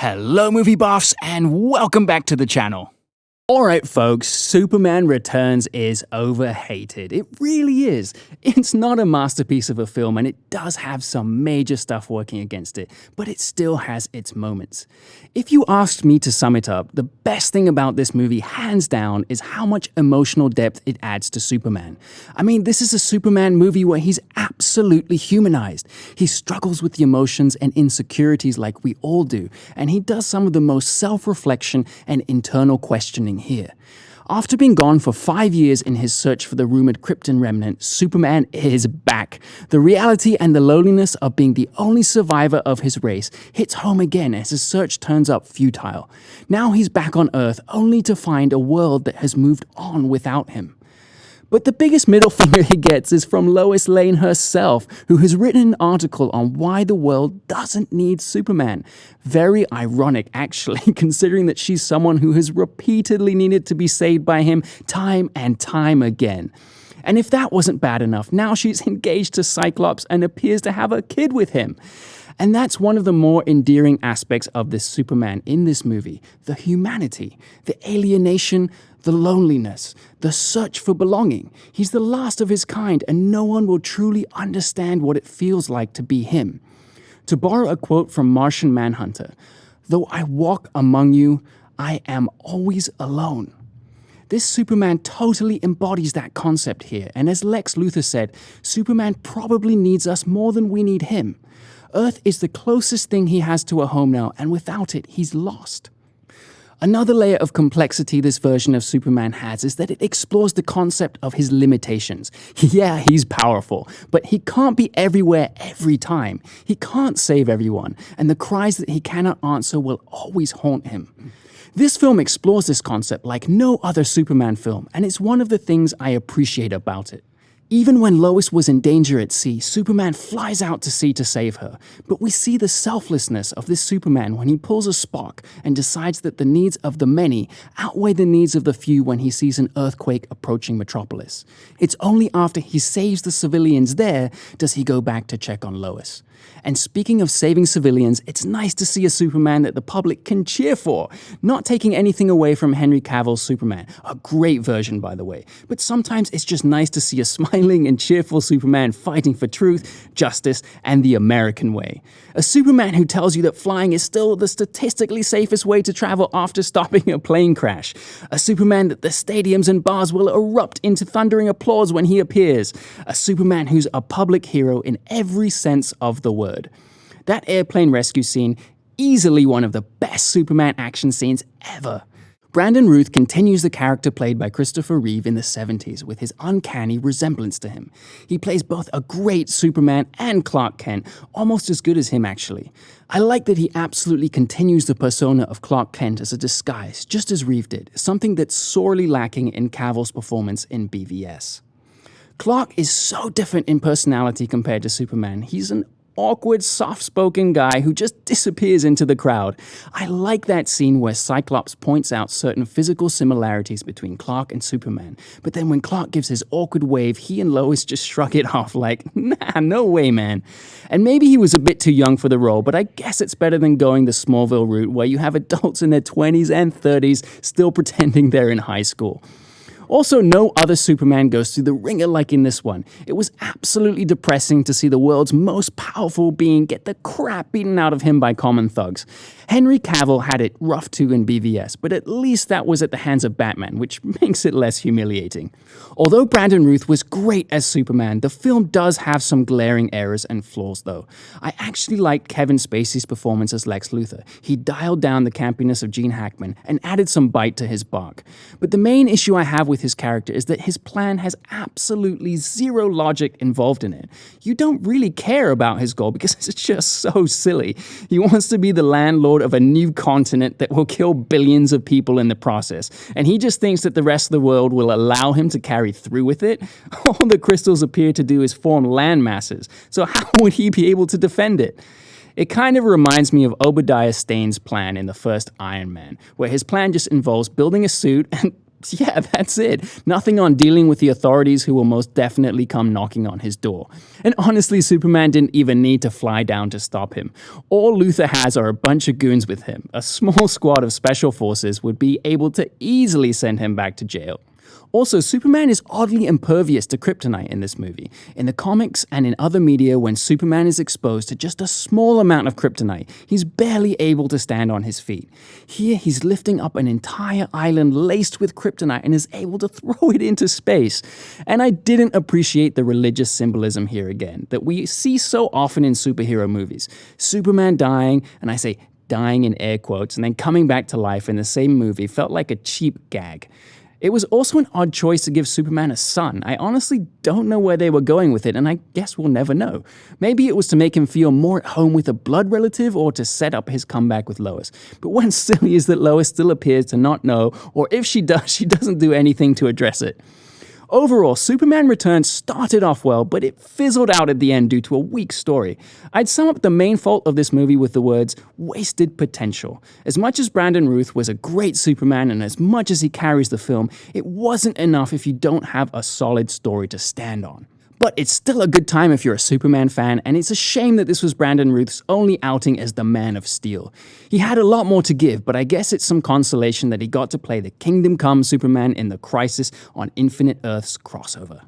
Hello movie buffs and welcome back to the channel. Alright folks, Superman Returns is overhated. It really is. It's not a masterpiece of a film and it does have some major stuff working against it, but it still has its moments. If you asked me to sum it up, the best thing about this movie, hands down, is how much emotional depth it adds to Superman. I mean, this is a Superman movie where he's absolutely humanized. He struggles with the emotions and insecurities like we all do, and he does some of the most self-reflection and internal questioning here. After being gone for 5 years in his search for the rumored Krypton remnant, Superman is back. The reality and the loneliness of being the only survivor of his race hits home again as his search turns up futile. Now he's back on Earth only to find a world that has moved on without him. But the biggest middle finger he gets is from Lois Lane herself, who has written an article on why the world doesn't need Superman. Very ironic, actually, considering that she's someone who has repeatedly needed to be saved by him time and time again. And if that wasn't bad enough, now she's engaged to Cyclops and appears to have a kid with him. And that's one of the more endearing aspects of this Superman in this movie. The humanity, the alienation, the loneliness, the search for belonging. He's the last of his kind, and no one will truly understand what it feels like to be him. To borrow a quote from Martian Manhunter, "Though I walk among you, I am always alone." This Superman totally embodies that concept here, and as Lex Luthor said, Superman probably needs us more than we need him. Earth is the closest thing he has to a home now, and without it, he's lost. Another layer of complexity this version of Superman has is that it explores the concept of his limitations. Yeah, he's powerful, but he can't be everywhere every time. He can't save everyone, and the cries that he cannot answer will always haunt him. This film explores this concept like no other Superman film, and it's one of the things I appreciate about it. Even when Lois was in danger at sea, Superman flies out to sea to save her. But we see the selflessness of this Superman when he pulls a spark and decides that the needs of the many outweigh the needs of the few when he sees an earthquake approaching Metropolis. It's only after he saves the civilians there does he go back to check on Lois. And speaking of saving civilians, it's nice to see a Superman that the public can cheer for. Not taking anything away from Henry Cavill's Superman, a great version by the way, but sometimes it's just nice to see a smiling and cheerful Superman fighting for truth, justice, and the American way. A Superman who tells you that flying is still the statistically safest way to travel after stopping a plane crash. A Superman that the stadiums and bars will erupt into thundering applause when he appears. A Superman who's a public hero in every sense of the word. That airplane rescue scene, easily one of the best Superman action scenes ever. Brandon Routh continues the character played by Christopher Reeve in the 70s with his uncanny resemblance to him. He plays both a great Superman and Clark Kent, almost as good as him actually. I like that he absolutely continues the persona of Clark Kent as a disguise, just as Reeve did, something that's sorely lacking in Cavill's performance in BVS. Clark is so different in personality compared to Superman. He's an awkward, soft-spoken guy who just disappears into the crowd. I like that scene where Cyclops points out certain physical similarities between Clark and Superman, but then when Clark gives his awkward wave, he and Lois just shrug it off like, nah, no way, man. And maybe he was a bit too young for the role, but I guess it's better than going the Smallville route where you have adults in their 20s and 30s still pretending they're in high school. Also, no other Superman goes through the ringer like in this one. It was absolutely depressing to see the world's most powerful being get the crap beaten out of him by common thugs. Henry Cavill had it rough too in BVS, but at least that was at the hands of Batman, which makes it less humiliating. Although Brandon Routh was great as Superman, the film does have some glaring errors and flaws though. I actually liked Kevin Spacey's performance as Lex Luthor. He dialed down the campiness of Gene Hackman and added some bite to his bark. But the main issue I have with his character is that his plan has absolutely zero logic involved in it. You don't really care about his goal because it's just so silly. He wants to be the landlord of a new continent that will kill billions of people in the process, and he just thinks that the rest of the world will allow him to carry through with it. All the crystals appear to do is form land masses, so how would he be able to defend it? It kind of reminds me of Obadiah Stane's plan in the first Iron Man, where his plan just involves building a suit and Yeah, that's it. Nothing on dealing with the authorities who will most definitely come knocking on his door. And honestly, Superman didn't even need to fly down to stop him. All Luthor has are a bunch of goons with him. A small squad of special forces would be able to easily send him back to jail. Also, Superman is oddly impervious to kryptonite in this movie. In the comics and in other media, when Superman is exposed to just a small amount of kryptonite, he's barely able to stand on his feet. Here, he's lifting up an entire island laced with kryptonite and is able to throw it into space. And I didn't appreciate the religious symbolism here again, that we see so often in superhero movies. Superman dying, and I say dying in air quotes, and then coming back to life in the same movie felt like a cheap gag. It was also an odd choice to give Superman a son. I honestly don't know where they were going with it, and I guess we'll never know. Maybe it was to make him feel more at home with a blood relative or to set up his comeback with Lois. But what's silly is that Lois still appears to not know, or if she does, she doesn't do anything to address it. Overall, Superman Returns started off well, but it fizzled out at the end due to a weak story. I'd sum up the main fault of this movie with the words, wasted potential. As much as Brandon Routh was a great Superman and as much as he carries the film, it wasn't enough if you don't have a solid story to stand on. But it's still a good time if you're a Superman fan, and it's a shame that this was Brandon Routh's only outing as the Man of Steel. He had a lot more to give, but I guess it's some consolation that he got to play the Kingdom Come Superman in the Crisis on Infinite Earths crossover.